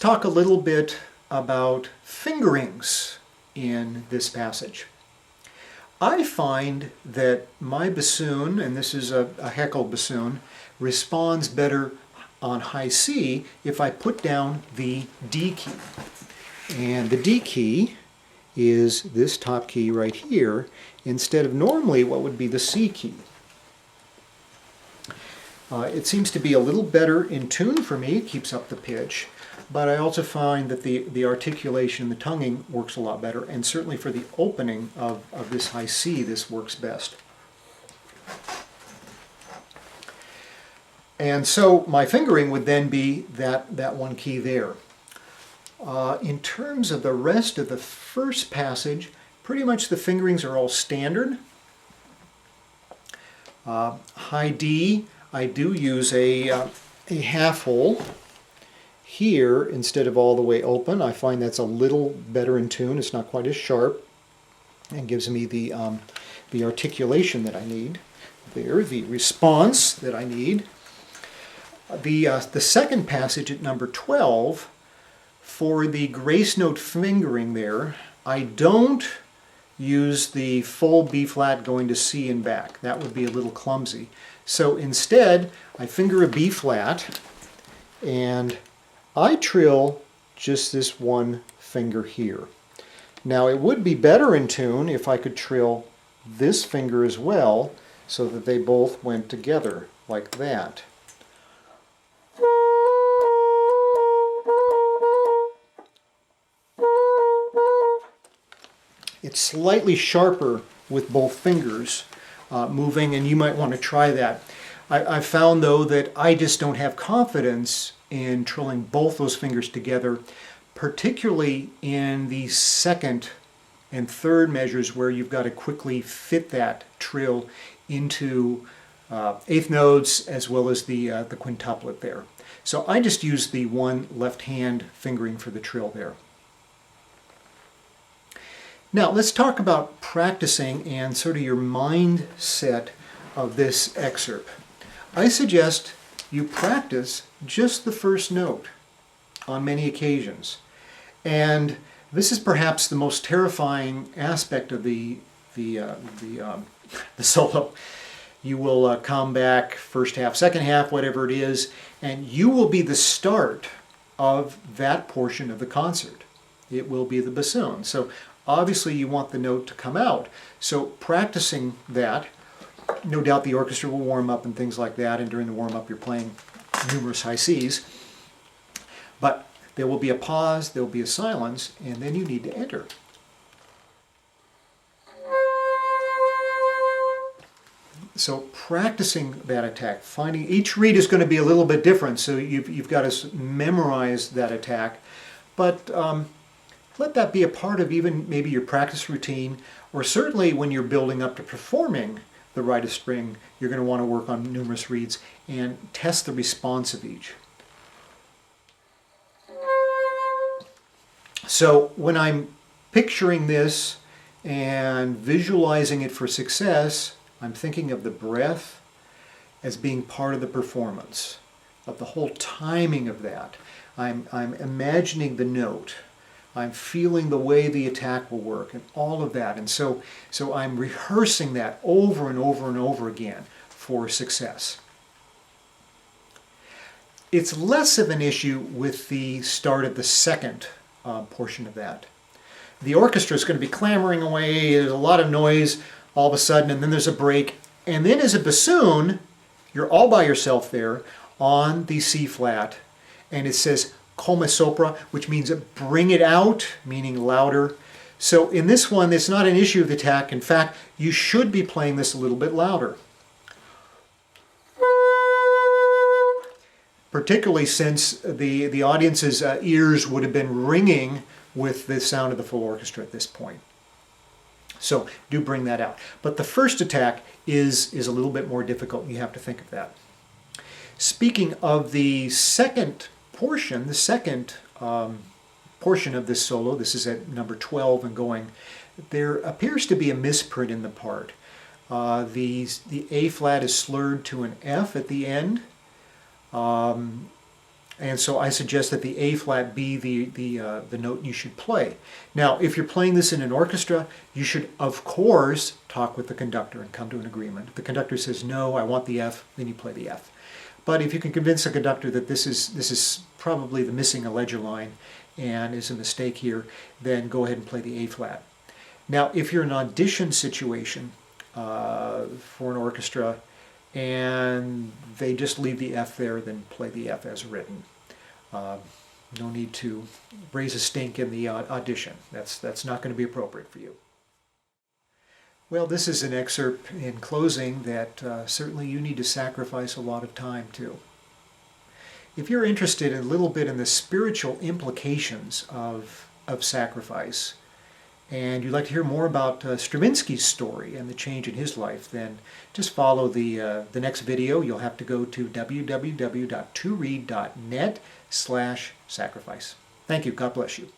talk a little bit about fingerings in this passage. I find that my bassoon, and this is a Heckel bassoon, responds better on high C if I put down the D key. And the D key is this top key right here, instead of normally what would be the C key. It seems to be a little better in tune for me, it keeps up the pitch, but I also find that the articulation, the tonguing works a lot better, and certainly for the opening of this high C, this works best. And so my fingering would then be that one key there. In terms of the rest of the first passage, pretty much the fingerings are all standard. High D, I do use a half hole here instead of all the way open. I find that's a little better in tune. It's not quite as sharp and gives me the articulation that I need there, the response that I need. The second passage at number 12, for the grace note fingering there, I don't use the full B flat going to C and back. That would be a little clumsy. So instead, I finger a B flat and I trill just this one finger here. Now it would be better in tune if I could trill this finger as well so that they both went together like that. It's slightly sharper with both fingers moving, and you might want to try that. I've found though that I just don't have confidence in trilling both those fingers together, particularly in the second and third measures where you've got to quickly fit that trill into eighth notes as well as the quintuplet there. So I just use the one left hand fingering for the trill there. Now let's talk about practicing and sort of your mindset of this excerpt. I suggest you practice just the first note on many occasions. And this is perhaps the most terrifying aspect of the solo. You will come back first half, second half, whatever it is, and you will be the start of that portion of the concert. It will be the bassoon. So obviously you want the note to come out. So practicing that, no doubt the orchestra will warm up and things like that, and during the warm up you're playing numerous high Cs. But there will be a pause, there will be a silence, and then you need to enter. So practicing that attack, finding each read is going to be a little bit different, so you've got to memorize that attack. But let that be a part of even maybe your practice routine, or certainly when you're building up to performing the Rite of Spring, you're going to want to work on numerous reads and test the response of each. So when I'm picturing this and visualizing it for success, I'm thinking of the breath as being part of the performance, of the whole timing of that. I'm imagining the note. I'm feeling the way the attack will work and all of that. And so I'm rehearsing that over and over and over again for success. It's less of an issue with the start of the second portion of that. The orchestra is going to be clamoring away, there's a lot of noise all of a sudden, and then there's a break. And then as a bassoon, you're all by yourself there on the C flat, and it says come sopra, which means bring it out, meaning louder. So in this one, it's not an issue of the attack. In fact, you should be playing this a little bit louder. Particularly since the audience's ears would have been ringing with the sound of the full orchestra at this point. So do bring that out. But the first attack is a little bit more difficult. You have to think of that. Speaking of the second portion, the second portion of this solo, this is at number 12 and going, there appears to be a misprint in the part. The A flat is slurred to an F at the end. And so I suggest that the A flat be the note you should play. Now, if you're playing this in an orchestra, you should, of course, talk with the conductor and come to an agreement. If the conductor says, no, I want the F, then you play the F. But if you can convince the conductor that this is probably the missing Allegro line and is a mistake here, then go ahead and play the A flat. Now, if you're in an audition situation for an orchestra and they just leave the F there, then play the F as written. No need to raise a stink in the audition. That's not going to be appropriate for you. Well, this is an excerpt in closing that certainly you need to sacrifice a lot of time to. If you're interested a little bit in the spiritual implications of sacrifice, and you'd like to hear more about Stravinsky's story and the change in his life, then just follow the next video. You'll have to go to www.toread.net/sacrifice. Thank you. God bless you.